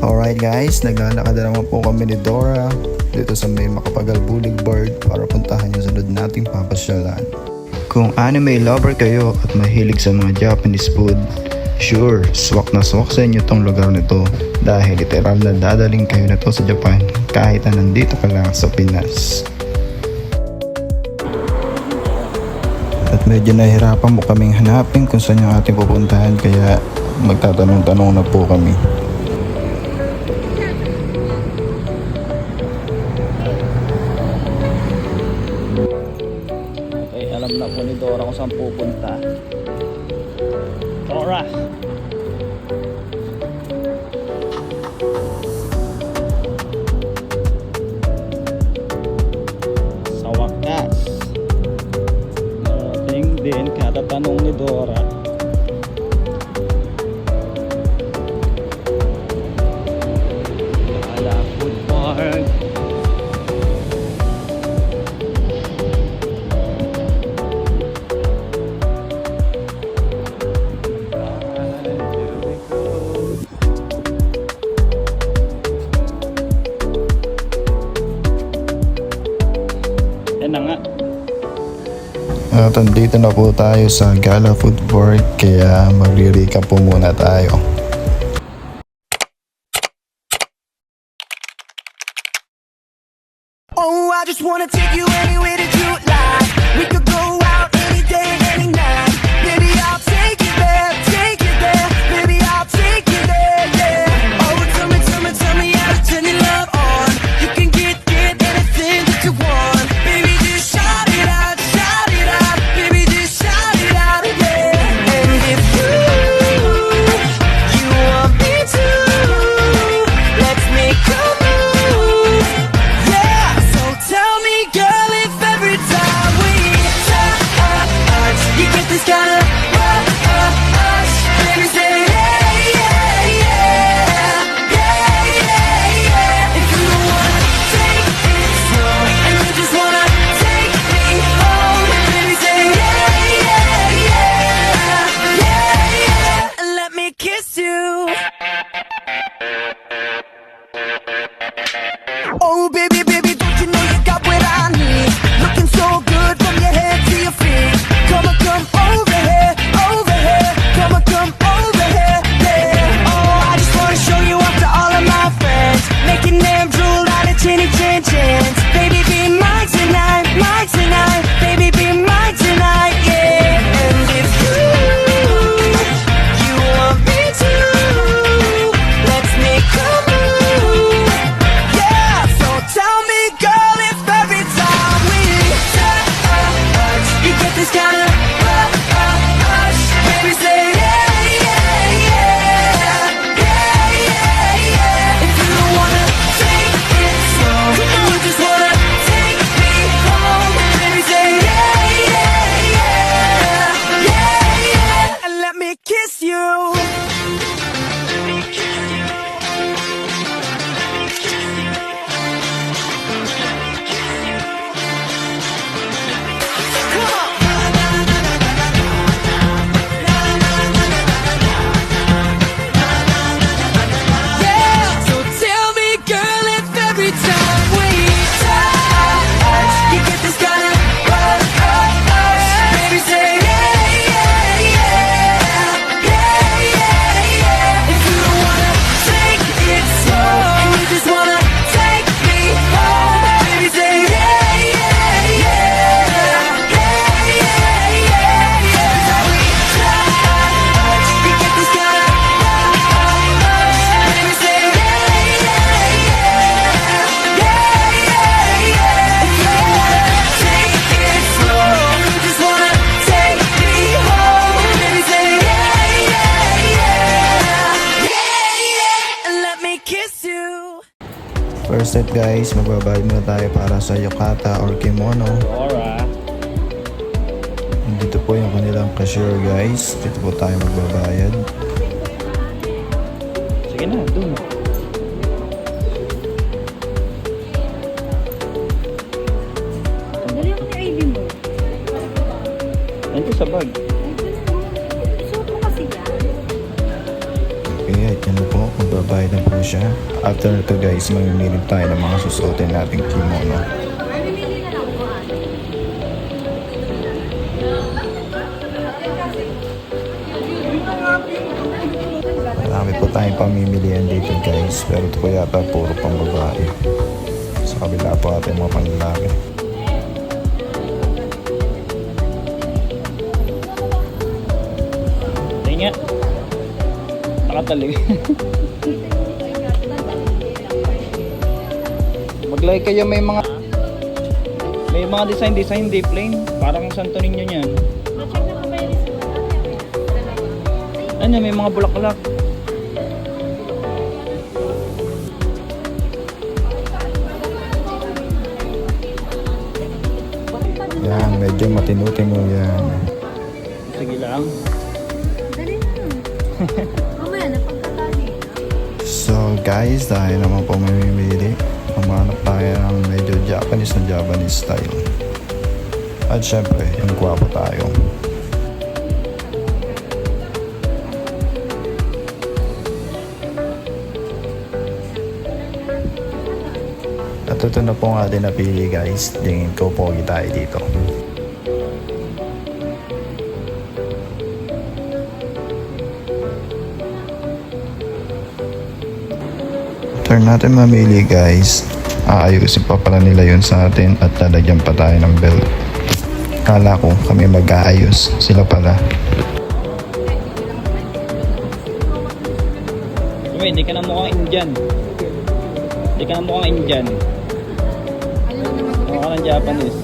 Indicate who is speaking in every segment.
Speaker 1: Alright guys, naglalakad na naman po kami ni Dora dito sa may Macapagal Boulevard para puntahan yung sunod nating papasyalan. Kung anime lover kayo at mahilig sa mga Japanese food, sure, swak na swak sa inyo tong lugar nito dahil literal na dadaling kayo na to sa Japan kahit na nandito ka lang sa Pinas. At medyo nahihirapan mo kaming hanapin kung saan yung ating pupuntahan kaya magtatanong-tanong na po kami.
Speaker 2: Okay, alam na po ni Dora kung saan pupunta. Dora! Sa wakas, narating din kada tanong ni Dora. Gala Food Park. Yan na nga.
Speaker 1: At andito na po tayo sa Gala Food Park kaya magre-recap po muna tayo.
Speaker 3: Oh, I just wanna take you anywhere that you like. We could go out any day, any night. Baby, I'll take you there, take you there. Baby, I'll take you there, yeah. Oh, tell me how to turn your love on. You can get anything that you want. Baby, just shout it out, baby, just shout it out, yeah. And if you want me to, let's make a move, yeah. So tell me, girl, if every time we touch, you get this kind of rush, baby, say yeah, yeah, yeah, yeah, yeah, yeah. If you wanna take it slow and you just wanna take me home, baby, say yeah, yeah, yeah, yeah, yeah, and let me kiss you. Oh baby, baby, don't you know you got what I need? Looking so good from your head to your feet. Come on, come over here, come on, come over here, yeah. Oh, I just wanna show you off to all of my friends, making them drool out of chinny chin chins. Baby, be mine tonight, baby, be mine tonight, yeah. And if you want me to, let's make a move, yeah. So tell me, girl, if every time we touch, you get this kind of rush, baby, say yeah, yeah, yeah, yeah, yeah, yeah. If you wanna take it slow and you just wanna take me home, baby, say yeah, yeah, yeah, yeah, yeah, and let me kiss you. Yeah, so tell me, girl, if every time we touch, you get this kind of rush, baby, say yeah, yeah, yeah, yeah, yeah, yeah. If you wanna take it slow and you just wanna take me home, baby, say yeah, yeah, yeah, yeah, yeah, yeah, yeah. 'Cause we touch, you get this kind of rush, baby, say yeah, yeah, yeah, yeah, yeah, yeah. If you wanna take it slow, you just wanna take me home, baby, say yeah, yeah, yeah, yeah, yeah, and let me kiss you.
Speaker 1: First step guys, magbabayad muna tayo para sa yukata or kimono.
Speaker 2: Dora!
Speaker 1: Dito po yung kanilang cashier guys. Dito po tayo magbabayad.
Speaker 2: Sige na, dun.
Speaker 4: Dali ako yung ID mo.
Speaker 2: Ito sa bag.
Speaker 4: Suot mo kasi yan.
Speaker 1: Okay, Yan na po, magbabayad na po siya. After nito guys, mamimili tayo ng mga susuotin nating kimono. Marami po tayong pamimilihan dito guys, pero ito po yata puro pang babae. Sa kabila po ating mga panlalaki.
Speaker 2: Tayo nga. Nakatalig. Maglagay kayo may mga design di plain. Parang Santo Niño niyan. Ano, may mga bulaklak.
Speaker 1: Yan, medyo matino-tino yan.
Speaker 2: Sige lang.
Speaker 4: Dali na. Mamaya na pagkatali.
Speaker 1: So guys, dahil naman po mamimili, mamanap tayo ng medyo Japanese na Japanese style. At syempre, yung gwapo tayo. At ito na po ang ating napili guys. Tingin ko pogi tayo dito. Turn natin mamili guys. Aayusin pa pala nila yun sa atin at lalagyan pa tayo ng belt. Kala ko kami mag-aayos, sila pala.
Speaker 2: Hindi ka na mukhang Indian. Hindi ka na mukhang Indian. Mukha ka ng Japanese.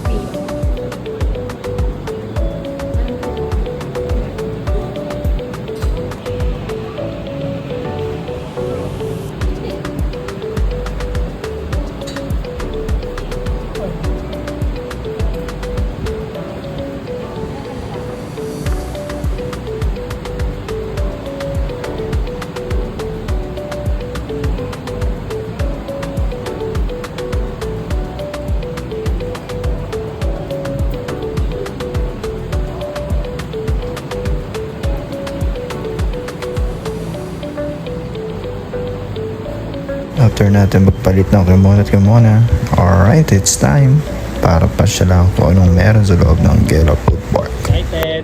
Speaker 1: After natin magpalit ng kimono at kimona, alright, it's time para pasyalan kung anong meron sa loob ng Gela Food Park.
Speaker 2: Excited!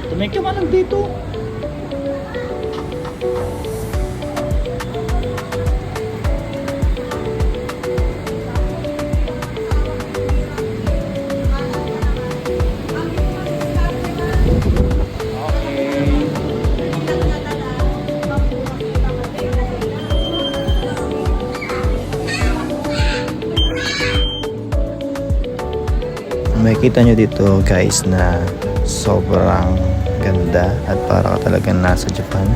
Speaker 2: Tumay ka man lang dito.
Speaker 1: Makikita nyo dito guys na sobrang ganda at para ka talagang nasa Japan.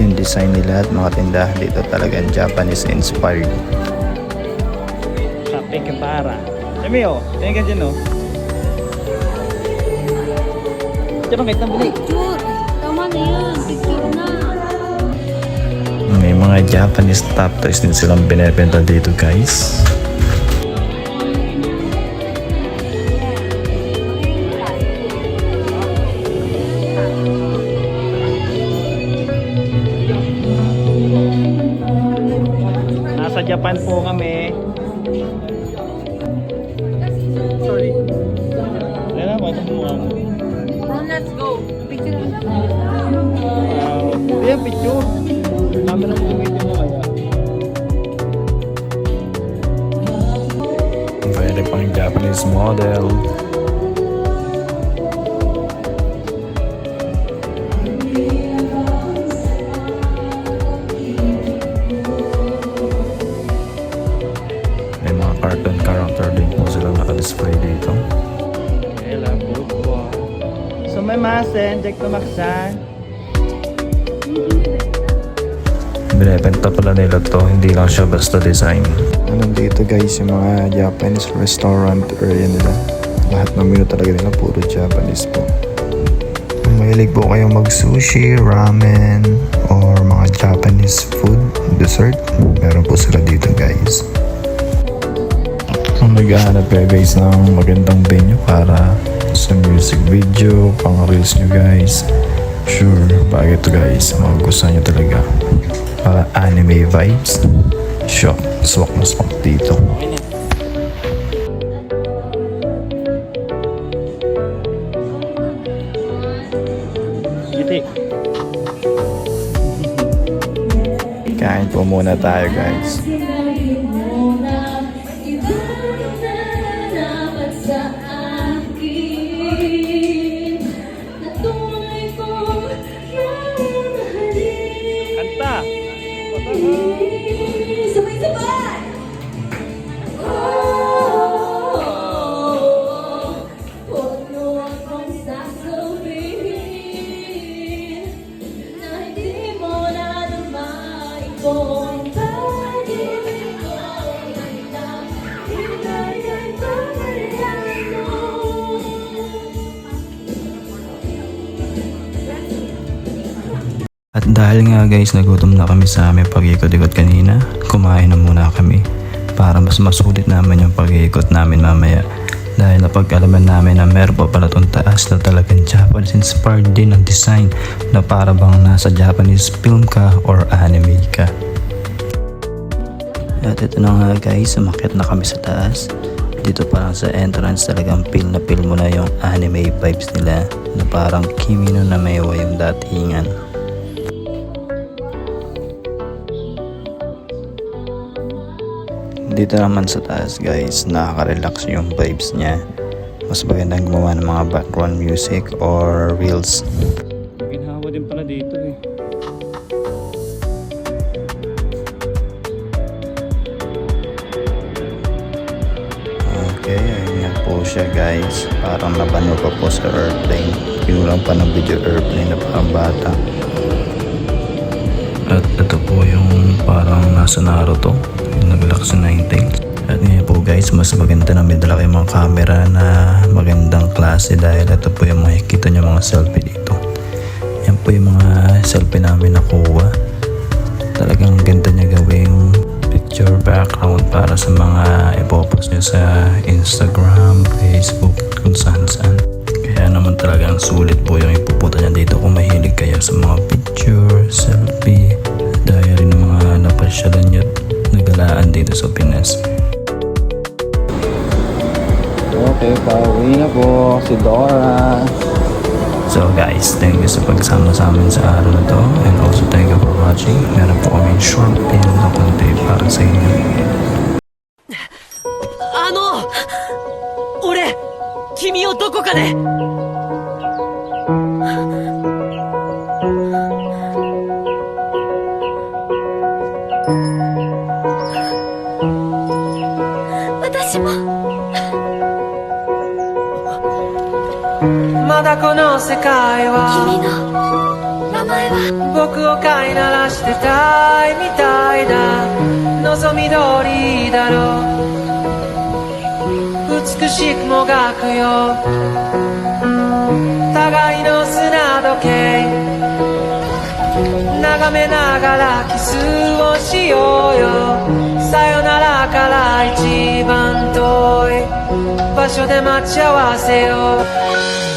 Speaker 1: Yung design nila at mga tindahan dito talagang Japanese inspired.
Speaker 2: Sabi ka para. Sabi o, tingin ka dyan o. Diyan bakit nabili?
Speaker 4: Picture. Tama na yan. Picture na.
Speaker 1: May mga Japanese top toys din silang binebenta dito guys.
Speaker 2: Nasa Japan po kami. Sorry. Ayan na, bakit ang mukha mo?
Speaker 4: Let's go. Picture na.
Speaker 2: Ayan, picture. Kami na gamitin mo kaya.
Speaker 1: Pwede pang Japanese model. May mga cartoon character din po silang naka-display dito.
Speaker 2: Kailan po po. Sumimasen, Jack Tumaksan.
Speaker 1: Binibenta pala nila to, hindi lang siya basta design. Nandito guys yung mga Japanese restaurant area nila. Lahat ng menu talaga nila puro Japanese po. Kung mahilig po kayong mag-sushi, ramen, or mga Japanese food, dessert, meron po sila dito guys. Kung naghahanap kayo guys ng magandang venue para sa music video, pang reels nyo guys, Sure, bagay to guys. Magugustuhan nyo talaga. Para anime vibes. Shock, swak na swak dito.
Speaker 2: Okay na. Giti.
Speaker 1: Kain po muna tayo guys.
Speaker 2: Kanta.
Speaker 4: Sabay-sabay! Huwag mo akong sasabihin na hindi mo na naman kung pag-ibig ko ay hinayay pamalayan mo.
Speaker 1: At dahil nga guys nagutom na kami sa aming pag-ikot-ikot kanina, kumain na muna kami para mas masulit naman yung pag-ikot namin mamaya. Dahil napag-alaman namin na meron pa pala itong taas na talagang Japanese inspired din ang design na para bang nasa Japanese film ka or anime ka. At ito na nga guys, umakyat na kami sa taas. Dito pa lang sa entrance talagang feel mo na yung anime vibes nila na parang Kimi no Namewa yung datingan. Dito naman sa taas guys, nakaka-relax yung vibes niya. Mas magandang gumawa ng mga background music or reels.
Speaker 2: Ginhawa din pala dito eh.
Speaker 1: Okay, ayan po siya guys. Parang nabano pa po sa airplane. Pinulang pa ng video airplane na parang bata. At ito po yung parang nasa Naruto, yung nag-lock sa Ninetales. At ngayon po guys, mas maganda na may dala kayong mga camera na magandang klase dahil ito po yung makikita nyo mga selfie dito. Yan po yung mga selfie namin nakuha. Talagang ganda niya gawing picture background para sa mga ipopost nyo sa Instagram, Facebook, kung saan saan. Kaya naman talagang sulit po yung ipupunta niya dito kung mahilig kayo sa mga picture, selfie, diary ng mga napasyalan nyo at nagalaan dito sa Pinas.
Speaker 2: Okay, pauwi na po si Dora.
Speaker 1: So guys, thank you sa pagsama sa amin sa araw na to, and also thank you for watching. Meron po kami short film na konti para sa inyo.
Speaker 3: 俺君をどこかで
Speaker 4: 私も
Speaker 3: まだこの世界は
Speaker 4: 君の名前は
Speaker 3: 僕を飼いならしてたいみたいだ望み通りだろう美しくもがくよ互いの砂時計眺めながらキスをしようよさよならから一番遠い場所で待ち合わせよう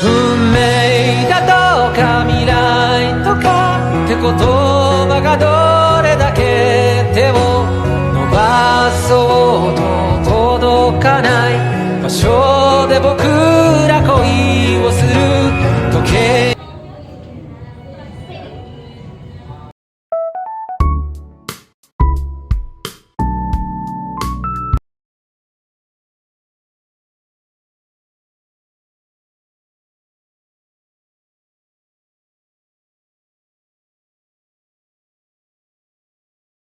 Speaker 3: 運命だとか未来とかって言葉がどれだけ手を伸ばそうと届かない場所で僕ら恋をする時計